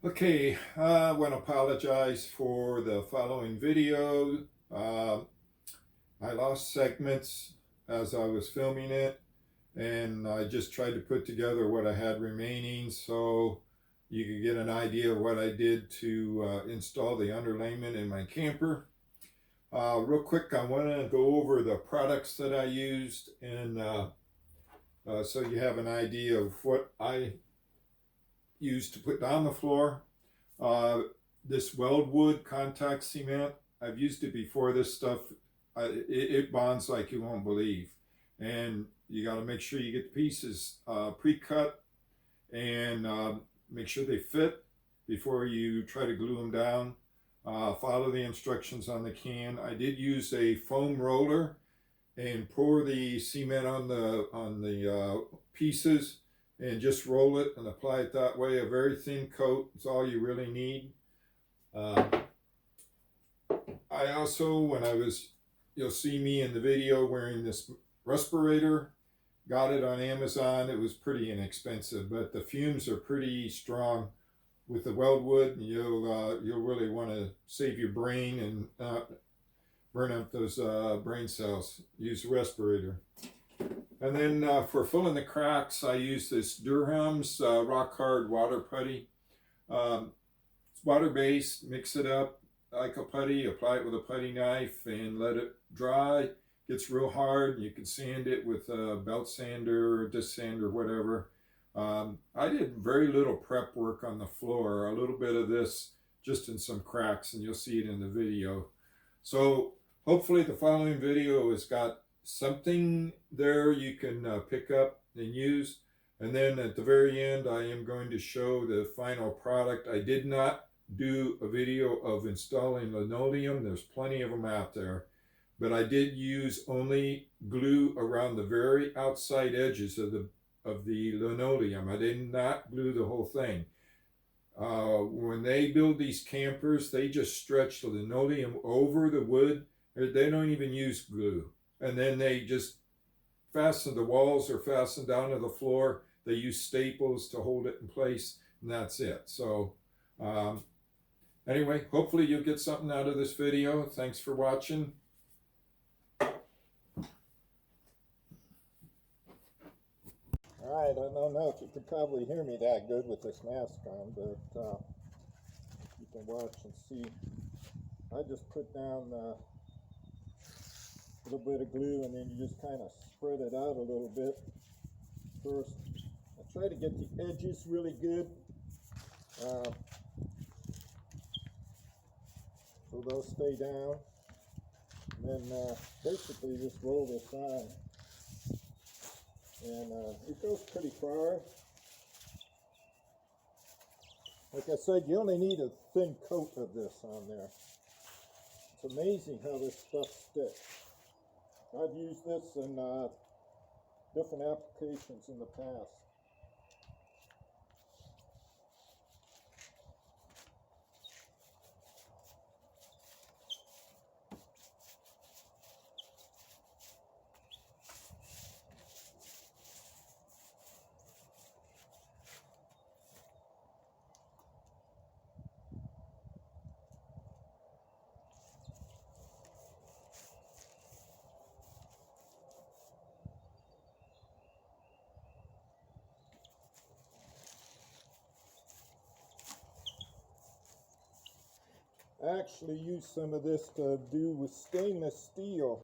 Okay, I want to apologize for the following video. I lost segments as I was filming it, and I just tried to put together what I had remaining so you could get an idea of what I did to install the underlayment in my camper. Real quick, I want to go over the products that I used, and so you have an idea of what I used to put down the floor. Uh, this weldwood contact cement, I've used it before. This stuff, it bonds like you won't believe. And you got to make sure you get the pieces pre-cut and make sure they fit before you try to glue them down. Follow the instructions on the can. I did use a foam roller and pour the cement on the pieces and just roll it and apply it that way. A very thin coat is all you really need. I also, you'll see me in the video wearing this respirator. Got it on Amazon. It was pretty inexpensive, but the fumes are pretty strong with the weldwood. You'll really want to save your brain and burn up those brain cells. Use the respirator. And then for filling the cracks, I use this Durham's rock hard water putty. It's water based. Mix it up like a putty. Apply it with a putty knife and let it dry. Gets real hard. You can sand it with a belt sander or disc sander, whatever. I did very little prep work on the floor. A little bit of this just in some cracks, and you'll see it in the video. So hopefully the following video has got something there you can pick up and use. And then at the very end, I am going to show the final product. I did not do a video of installing linoleum. There's plenty of them out there. But I did use only glue around the very outside edges of the linoleum. I did not glue the whole thing. When they build these campers, they just stretch the linoleum over the wood. They don't even use glue. And then they just fasten the walls or fasten down to the floor. They use staples to hold it in place, and that's it. So anyway, hopefully you'll get something out of this video. Thanks for watching. All right, I don't know if you could probably hear me that good with this mask on, but you can watch and see. I just put down a little bit of glue, and then you just kind of spread it out a little bit first. I try to get the edges really good, so they'll stay down. And then basically just roll this on, and it goes pretty far. Like I said, you only need a thin coat of this on there. It's amazing how this stuff sticks. I've used this in different applications in the past. I actually used some of this to do with stainless steel.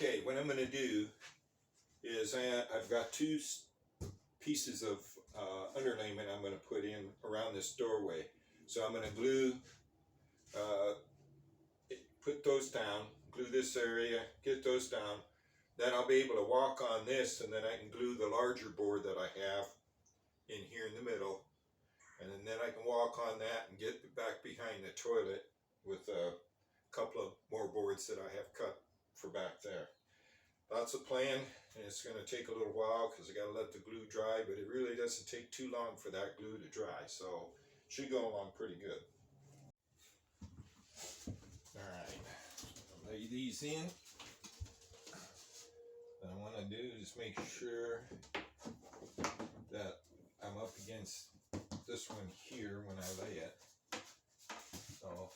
Okay, what I'm going to do is I've got two pieces of underlayment I'm going to put in around this doorway. So I'm going to glue, put those down, glue this area, get those down. Then I'll be able to walk on this, and then I can glue the larger board that I have in here in the middle. And then I can walk on that and get back behind the toilet with a couple of more boards that I have cut for back there. That's a plan, and it's going to take a little while because I got to let the glue dry, but it really doesn't take too long for that glue to dry, so it should go along pretty good. Alright, lay these in. What I want to do is make sure that I'm up against this one here when I lay it. So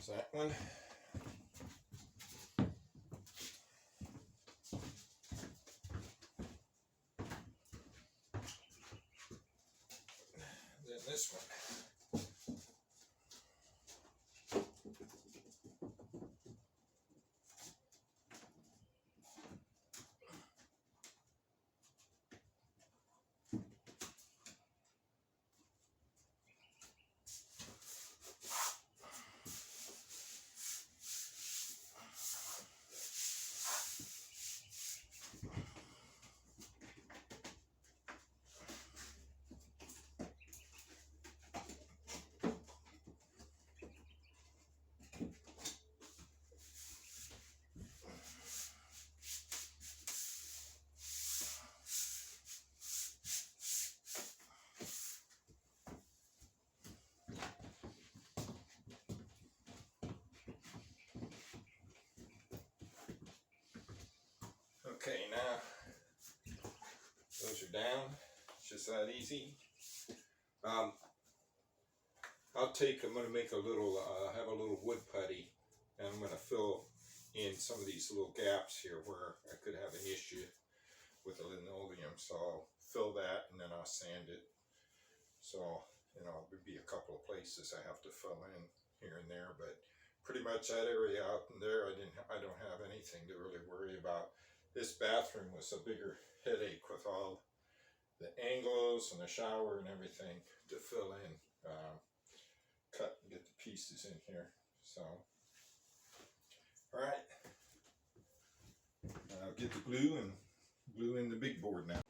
there's that one. Then this one. Okay, now those are down. It's just that easy. I'm going to make a little, have a little wood putty, and I'm going to fill in some of these little gaps here where I could have an issue with the linoleum. So I'll fill that and then I'll sand it. So, you know, there'd be a couple of places I have to fill in here and there, but pretty much that area out in there, I don't have anything to really worry about. This bathroom was a bigger headache with all the angles and the shower and everything to fill in, cut and get the pieces in here. So, all right, I'll get the glue and glue in the big board now.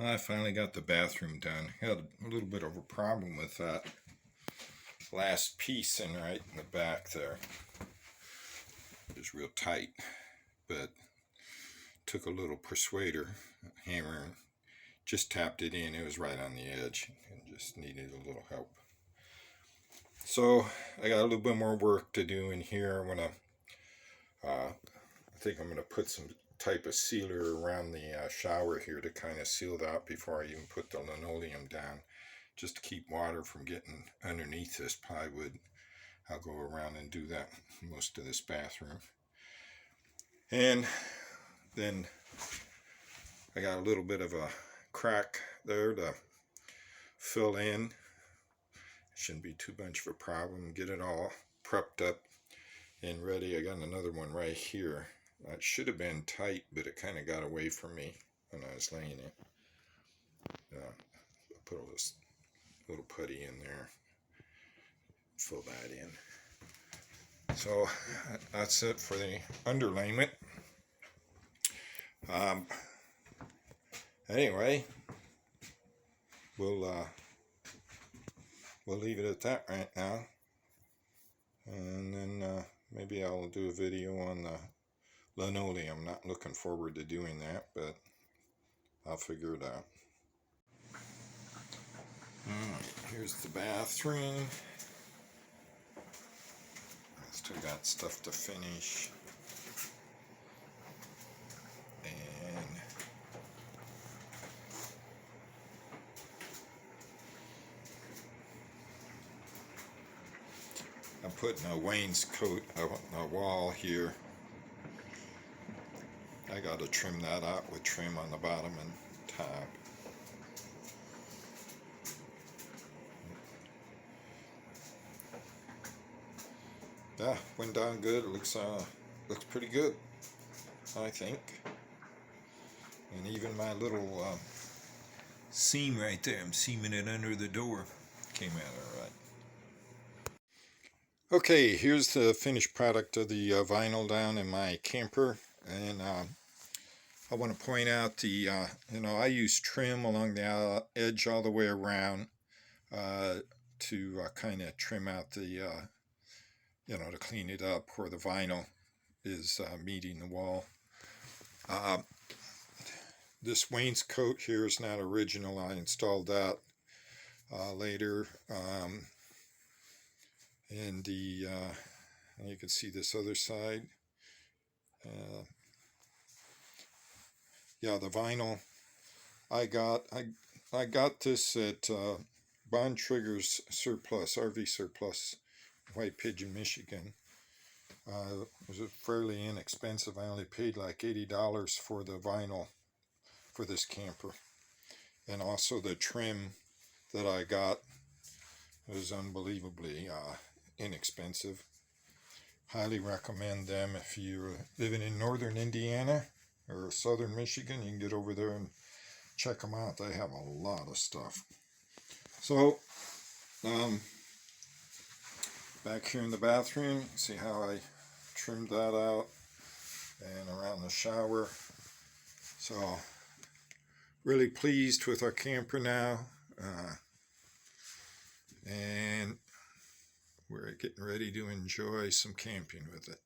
I finally got the bathroom done. Had a little bit of a problem with that last piece in right in the back there. It was real tight, but took a little persuader hammer and just tapped it in. It was right on the edge and just needed a little help. So I got a little bit more work to do in here. I think I'm gonna put some type of sealer around the shower here to kind of seal that before I even put the linoleum down, just to keep water from getting underneath this plywood. I'll go around and do that most of this bathroom. And then I got a little bit of a crack there to fill in. Shouldn't be too much of a problem. Get it all prepped up and ready. I got another one right here. It should have been tight, but it kind of got away from me when I was laying it. Put a little putty in there. Fill that in. So that's it for the underlayment. Anyway, we'll leave it at that right now, and then maybe I'll do a video on the linoleum. Not looking forward to doing that, but I'll figure it out. Alright, here's the bathroom. I still got stuff to finish. And I'm putting a wainscot on the wall here. I got to trim that out with trim on the bottom and top. Yeah, went down good. It looks pretty good, I think. And even my little seam right there, I'm seaming it under the door, came out all right. Okay, here's the finished product of the vinyl down in my camper, and I want to point out the I use trim along the edge all the way around to kind of trim out the to clean it up where the vinyl is meeting the wall. This wainscot here is not original. I installed that later. And you can see this other side. Yeah, the vinyl. I got this at Bond Trigger's Surplus, RV Surplus, White Pigeon, Michigan. It was fairly inexpensive. I only paid like $80 for the vinyl for this camper, and also the trim that I got was unbelievably inexpensive. Highly recommend them if you're living in northern Indiana or southern Michigan. You can get over there and check them out. They have a lot of stuff. So back here in the bathroom, see how I trimmed that out, and around the shower. So really pleased with our camper now, and we're getting ready to enjoy some camping with it.